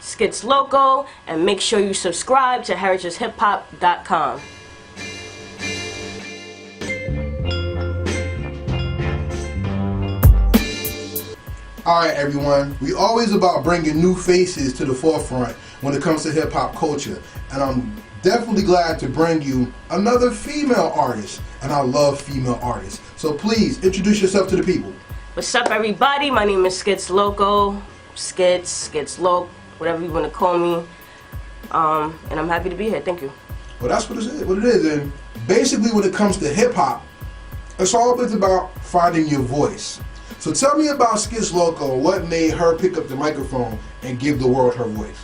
Skittz Loco, and make sure you subscribe to heritagehiphop.com. Alright everyone, we always about bringing new faces to the forefront when it comes to hip-hop culture, and I'm definitely glad to bring you another female artist, and I love female artists. So please, introduce yourself to the people. What's up everybody, my name is Skittz Loco, Skittz Loco, whatever you want to call me, and I'm happy to be here, thank you. Well, that's what it is, and basically when it comes to hip-hop, it's always about finding your voice. So tell me about Skittz Loco, what made her pick up the microphone and give the world her voice?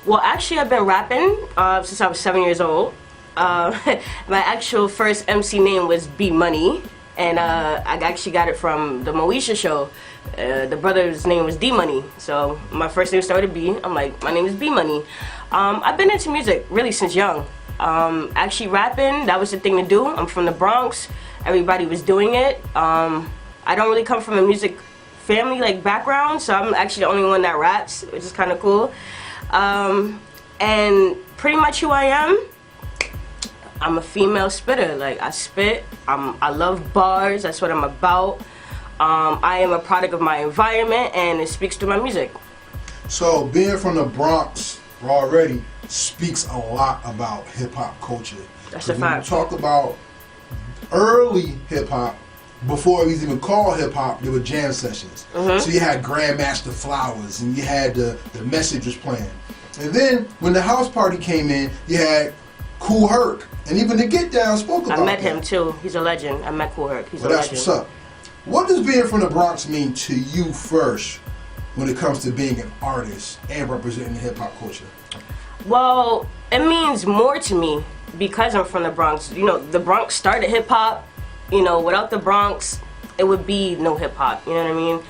Well, actually I've been rapping since I was 7 years old. My actual first MC name was B Money, and I actually got it from the Moesha show. The brother's name was D Money, so my first name started B. I'm like, my name is B Money. I've been into music really since young. Actually rapping, that was the thing to do. I'm from the Bronx, everybody was doing it. I don't really come from a music family like background, so I'm actually the only one that raps, which is kind of cool. And pretty much who I am, I'm a female spitter. Like, I spit, I love bars, that's what I'm about. I am a product of my environment, and it speaks through my music. So being from the Bronx already speaks a lot about hip-hop culture. That's a fact. When you talk about early hip-hop, before it was even called hip-hop, there were jam sessions. So you had Grandmaster Flowers, and you had the Message was playing. And then when the house party came in, you had Kool Herc, and even the Get Down spoke about I met him too. He's a legend. I met Kool Herc. He's a legend. That's what's up. What does being from the Bronx mean to you first when it comes to being an artist and representing the hip-hop culture? Well, it means more to me because I'm from the Bronx. You know, the Bronx started hip-hop. You know, without the Bronx, it would be no hip-hop, you know what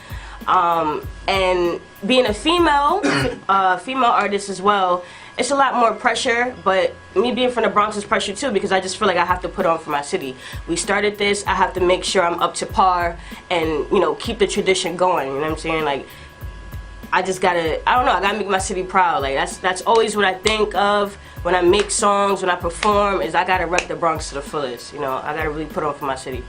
I mean? And being a female, female artist as well, it's a lot more pressure, but me being from the Bronx is pressure too, because I just feel like I have to put on for my city. We started this, I have to make sure I'm up to par and, you know, keep the tradition going, you know what I'm saying? Like, I just gotta, I don't know, I gotta make my city proud. Like, that's always what I think of when I make songs, when I perform, is I gotta rep the Bronx to the fullest. You know, I gotta really put on for my city.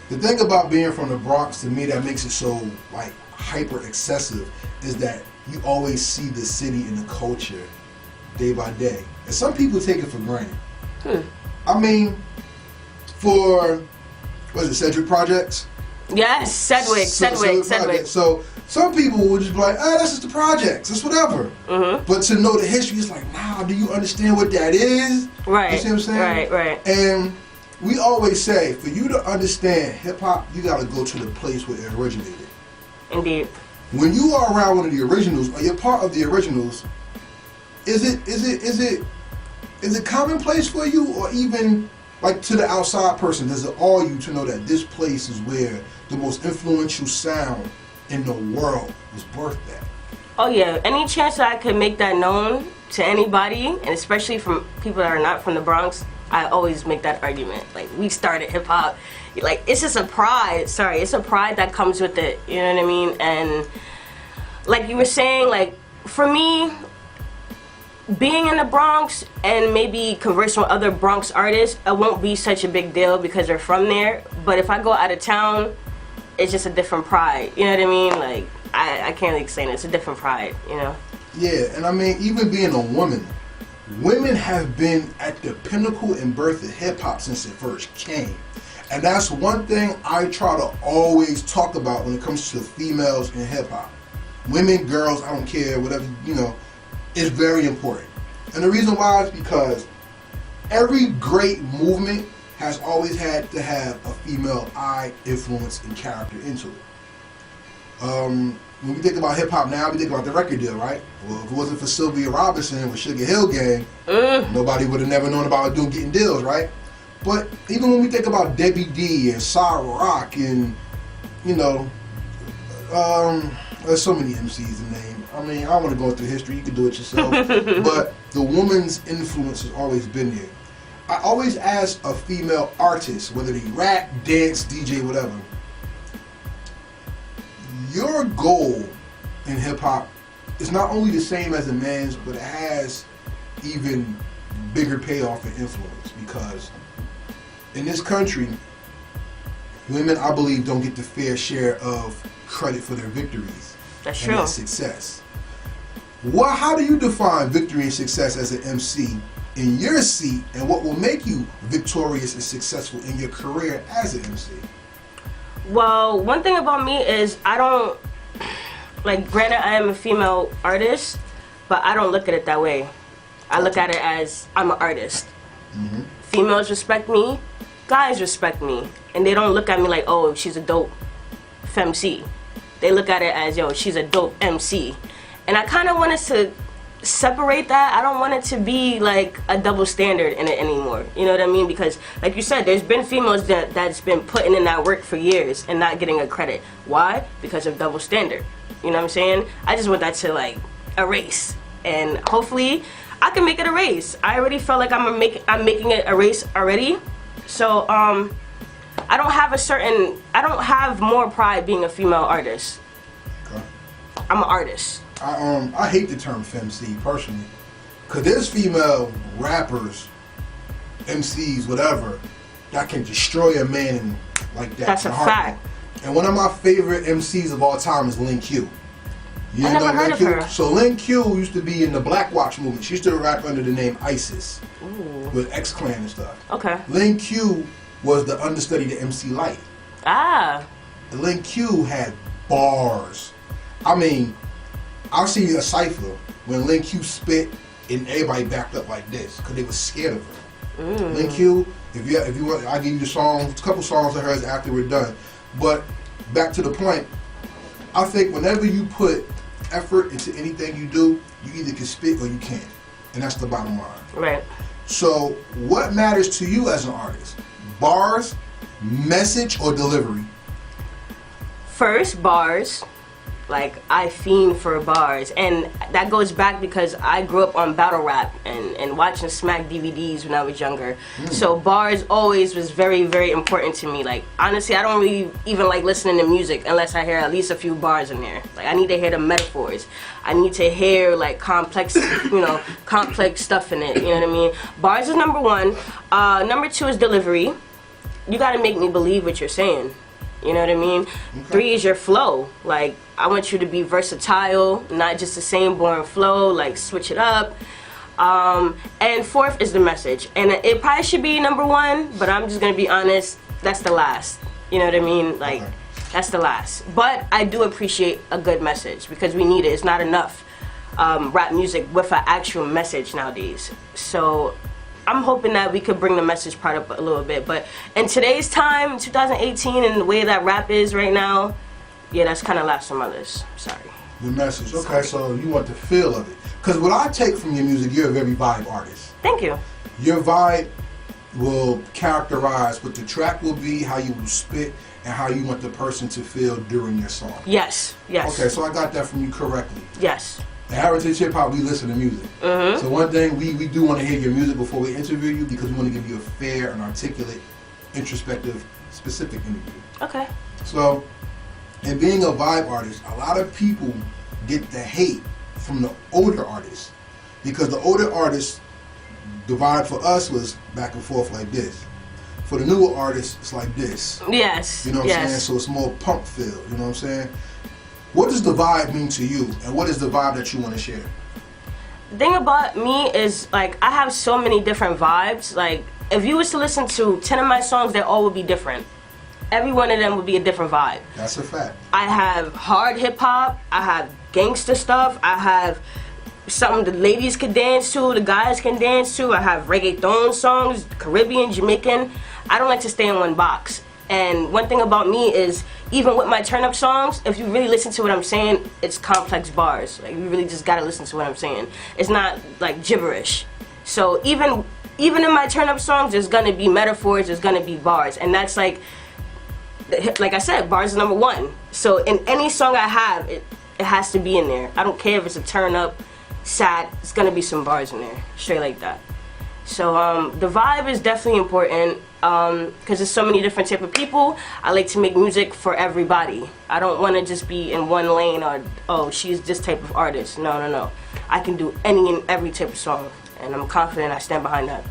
The thing about being from the Bronx, to me, that makes it so, like, hyper excessive, is that you always see the city and the culture day by day. And some people take it for granted. I mean, for, what is it, Cedric Projects? Yes, Sedgwick. So some people will just be like, oh, that's just the projects, it's whatever. But to know the history, it's like, nah, do you understand what that is? Right. You see what I'm saying? Right. And we always say, for you to understand hip-hop, you gotta go to the place where it originated. Indeed. When you are around one of the originals, or you're part of the originals, is it commonplace for you, or even like to the outside person, does it awe you to know that this place is where the most influential sound in the world was birthed at? Oh yeah, any chance that I could make that known to anybody, and especially from people that are not from the Bronx, I always make that argument. Like, we started hip hop. Like, it's just a pride. It's a pride that comes with it. You know what I mean? And like you were saying, like, for me, being in the Bronx and maybe conversing with other Bronx artists, it won't be such a big deal because they're from there. But if I go out of town, it's just a different pride. You know what I mean? Like, I can't really explain it. It's a different pride, you know? Yeah, and I mean, even being a woman, women have been at the pinnacle and birth of hip-hop since it first came. And that's one thing I try to always talk about when it comes to females in hip-hop. Women, girls, I don't care, whatever, you know, it's very important. And the reason why is because every great movement has always had to have a female eye, influence, and character into it. When we think about hip-hop now, we think about the record deal, right? Well, if it wasn't for Sylvia Robinson with Sugar Hill Gang, nobody would have never known about doing getting deals, right? But even when we think about Debbie D and Sarah Rock and, you know, there's so many MCs to name. I mean, I don't want to go through history. You can do it yourself. But the woman's influence has always been there. I always ask a female artist, whether they rap, dance, DJ, whatever, your goal in hip-hop it's not only the same as a man's, but it has even bigger payoff and influence, because in this country, women, I believe, don't get the fair share of credit for their victories. That's and true. their success. How do you define victory and success as an MC in your seat, and what will make you victorious and successful in your career as an MC? Well, one thing about me is I don't, like, granted I am a female artist, but I don't look at it that way. I look at it as I'm an artist. Mm-hmm. Females respect me, guys respect me, and they don't look at me like, oh, she's a dope femc. They look at it as, yo, she's a dope MC. And I kind of want us to separate that. I don't want it to be like a double standard in it anymore. You know what I mean? Because, like you said, there's been females that's been putting in that work for years and not getting a credit. Why? Because of double standard. You know what I'm saying? I just want that to, like, erase. And hopefully I can make it erase. I already felt like I'm making it erase already. So I don't have more pride being a female artist. Okay. I'm an artist. I hate the term femc personally, because there's female rappers, MCs, whatever, that can destroy a man in, like that. That's a fact. And one of my favorite MCs of all time is Lin Q. You I never heard of her. So Lin Q used to be in the Black Watch movement. She used to rap under the name Isis. Ooh. With X-Clan and stuff. Okay. Lin Q was the understudy to MC Light. Ah. Lin Q had bars. I mean, I've seen a cipher when Lin Q spit and everybody backed up like this because they were scared of her. Lin Q, if you want, I'll give you the songs, a couple songs of hers after we're done. But back to the point, I think whenever you put effort into anything you do, you either can spit or you can't. And that's the bottom line. Right. So what matters to you as an artist? Bars, message, or delivery? First, bars. Like, I fiend for bars. And that goes back because I grew up on battle rap and watching Smack DVDs when I was younger. So bars always was very, very important to me. Like, honestly, I don't really even like listening to music unless I hear at least a few bars in there. Like, I need to hear the metaphors. I need to hear, like, complex, complex stuff in it. You know what I mean? Bars is number one. Number two is delivery. You gotta make me believe what you're saying. You know what I mean? Okay. 3 is your flow. Like, I want you to be versatile, not just the same boring flow, like switch it up. And 4th is the message. And it probably should be number 1, but I'm just gonna be honest, that's the last. You know what I mean? Like, that's the last. But I do appreciate a good message because we need it. It's not enough rap music with an actual message nowadays. So I'm hoping that we could bring the message part up a little bit. But in today's time, 2018, and the way that rap is right now, yeah, that's kind of last on my list. Sorry. The message. Okay, so you want the feel of it. Because what I take from your music, you're a very vibe artist. Thank you. Your vibe will characterize what the track will be, how you will spit, and how you want the person to feel during your song. Yes, yes. Okay, so I got that from you correctly. Yes. In Heritage Hip Hop, we listen to music. So one thing, we do want to hear your music before we interview you because we want to give you a fair and articulate, introspective, specific interview. Okay. So, in being a vibe artist, a lot of people get the hate from the older artists because the older artists, the vibe for us was back and forth like this. For the newer artists, it's like this. Yes. You know what I'm saying? So it's more pump feel. You know what I'm saying? What does the vibe mean to you, and what is the vibe that you want to share? The thing about me is, like, I have so many different vibes. Like, if you was to listen to 10 of my songs, they all would be different. Every one of them would be a different vibe. That's a fact. I have hard hip-hop, I have gangster stuff, I have something the ladies can dance to, the guys can dance to, I have reggaeton songs, Caribbean, Jamaican. I don't like to stay in one box. And one thing about me is, even with my turn-up songs, if you really listen to what I'm saying, it's complex bars. Like, you really just gotta listen to what I'm saying. It's not, like, gibberish. So even in my turn-up songs, there's gonna be metaphors, there's gonna be bars. And that's, like I said, bars is number 1. So in any song I have, it has to be in there. I don't care if it's a turn-up, sad, it's gonna be some bars in there. Straight like that. So the vibe is definitely important because there's so many different type of people. I like to make music for everybody. I don't want to just be in one lane or, oh, she's this type of artist. No. I can do any and every type of song, and I'm confident I stand behind that.